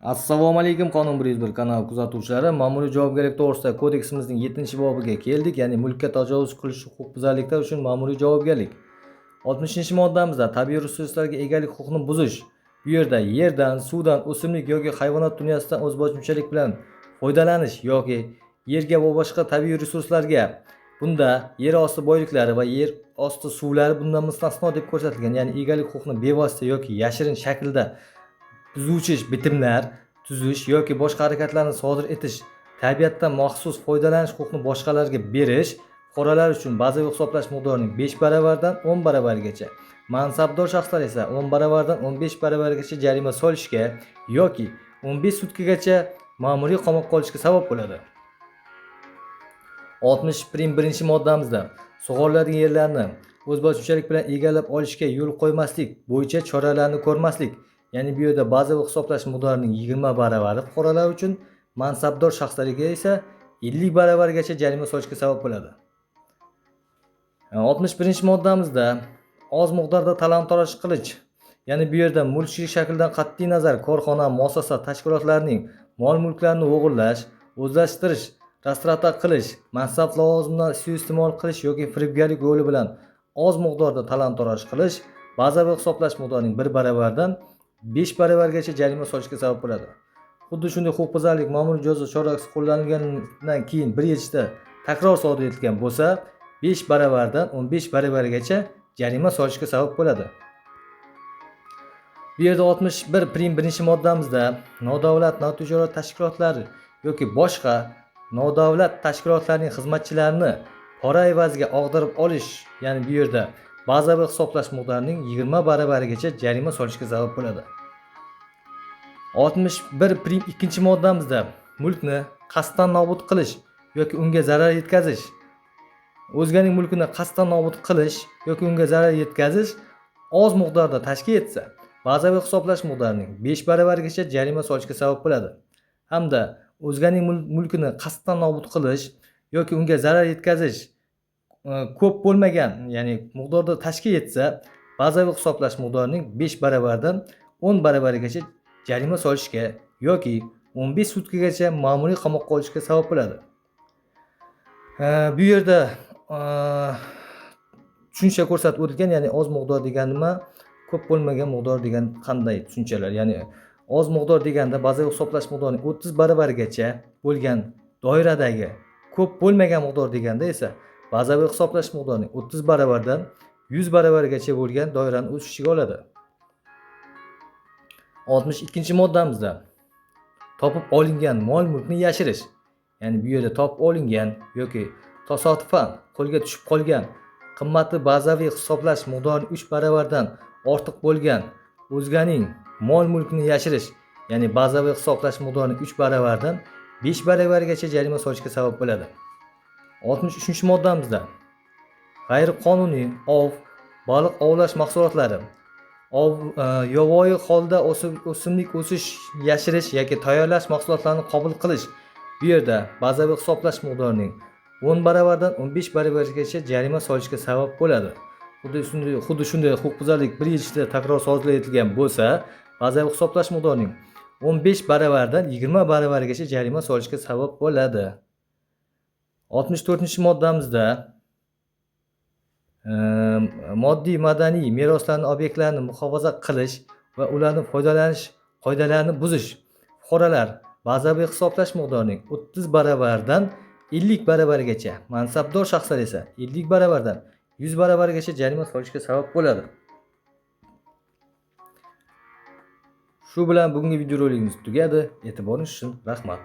Assalomu alaykum qonun 101 kanal kuzatuvchilari. Ma'muriy javobgarlik to'g'risidagi kodeksimizning 7-bobiga keldik, ya'ni mulkka tajovuz qilish huquqbuzarliklar uchun ma'muriy javobgarlik. 60-moddamizda tabiiy resurslarga egalik huquqini buzish. Bu yerda yerdan, suvdan, o'simlik yoki hayvonot dunyosidan o'zboshimchalik bilan foydalanish yoki yerga va boshqa tabiiy resurslarga, bunda yer osti boyliklari va yer osti suvlari bundan mustasno deb ko'rsatilgan, ya'ni egalik huquqini bevosita yoki yashirin shaklda tuzuvchi bitimlar tuzish yoki boshqa harakatlarni sodir etish, tabiatdan maxsus foydalanish huquqini boshqalarga berish, fuqarolar uchun bazaviy hisoblash miqdorining 5 baravardan 10 baravargacha, mansabdor shaxslar esa 10 baravardan 15 baravargacha jarima solishga yoki 15 sutkagacha ma'muriy qamoqqa olishga sabab bo'ladi. 61-moddamizda sug'oriladigan yerlarni o'zboshimchalik bilan egallab olishga yo'l qo'ymaslik bo'yicha choralarni ko'rmaslik. Ya'ni bu yerda bazaviy hisoblash miqdorining 20 baravari fuqarolar uchun, mansabdor shaxslarga esa 50 baravargacha jarima solishga sabab bo'ladi. 61-moddamizda oz miqdorda talon-toroj qilish, ya'ni bu yerda mulkchilik shaklidan qat'iy nazar korxona, muassasa, tashkilotlarning mol-mulklarini o'g'irlash, o'zlashtirish, restavratsiya qilish, mansab lavozimdan suiiste'mol qilish yoki firibgarlik yo'li bilan oz miqdorda talon-toroj qilish bazaviy hisoblash miqdorining 1 baravardan 5 baravargacha jarima solishga sabab bo'ladi. Xuddi shunday huquqbuzarlik ma'muriy jazo chorasi qo'llanilganidan keyin bir yilda takror sodir etilgan bo'lsa, 5 baravardan 15 baravargacha jarima solishga sabab bo'ladi. Bu yerda 61-moddamizda nodavlat notijorat tashkilotlari yoki boshqa nodavlat tashkilotlarning xizmatchilarini pora evaziga og'dirib olish, ya'ni bu yerda bazaviy hisoblash miqdorining 20 baravarigacha jarima solishga sabab bo'ladi. 61-moddamizda mulkni qasddan nobud qilish yoki unga zarar yetkazish, o'zganing mulkini qasddan nobud qilish yoki unga zarar yetkazish oz miqdorda tashkil etsa, bazaviy hisoblash miqdorining 5 baravarigacha jarima solishga sabab bo'ladi. Hamda o'zganing mulkini qasddan nobud qilish yoki unga zarar yetkazish ko'p bo'lmagan, ya'ni miqdorda tashkil etsa, bazaviy hisoblash miqdorining 5 baravardan 10 baravarigacha jarima solishga yoki 15 sutkagacha ma'muriy qamoqqa olishga sabab bo'ladi. Bu yerda tushuncha ko'rsatib o'tilgan, ya'ni oz miqdor degani nima, ko'p bo'lmagan miqdor degan qanday tushunchalar, ya'ni oz miqdor deganda bazaviy hisoblash miqdorining 30 baravargacha bo'lgan doiradagi, ko'p bo'lmagan miqdor deganda esa bazaviy hisoblash miqdorining 30 baravardan 100 baravargacha bo'lgan doirani o'z ichiga oladi. 62-moddamizda topib olingan mol-mulkni yashirish, ya'ni bu yerda topib olingan yoki tasodifan qo'lga tushib qolgan qimmati bazaviy hisoblash miqdorining 3 baravardan ortiq bo'lgan o'zganing mol-mulkini yashirish, ya'ni bazaviy hisoblash miqdorining 3 baravardan 5 baravargacha jarima solishga sabab bo'ladi. 63-moddamizda g'ayriqonuniy ov, baliq ovlash mahsulotlari, yovvoyi holda o'simlik o'sish, yashirish yoki tayyorlash mahsulotlarini qabul qilish, bu yerda bazaviy hisoblash miqdorining 10 baravardan 15 baravargacha jarima solishga sabab bo'ladi. Xuddi shunday huquqbuzarlik bir yil ichida takror sodir etilgan bo'lsa, bazaviy hisoblash miqdorining 15 baravardan 20 baravargacha jarima solishga sabab bo'ladi. 64-moddamizda moddiy madaniy meroslarning obyektlarini muhofaza qilish va ularni foydalanish qoidalarini buzish, fuqarolar bazaviy hisoblash miqdorining 30 baravardan 50 baravargacha, mansabdor shaxslar esa 50 baravardan 100 baravargacha jarima solishga sabab bo'ladi. Shu bilan bugungi videorolikimiz tugadi. E'tiboringiz uchun rahmat.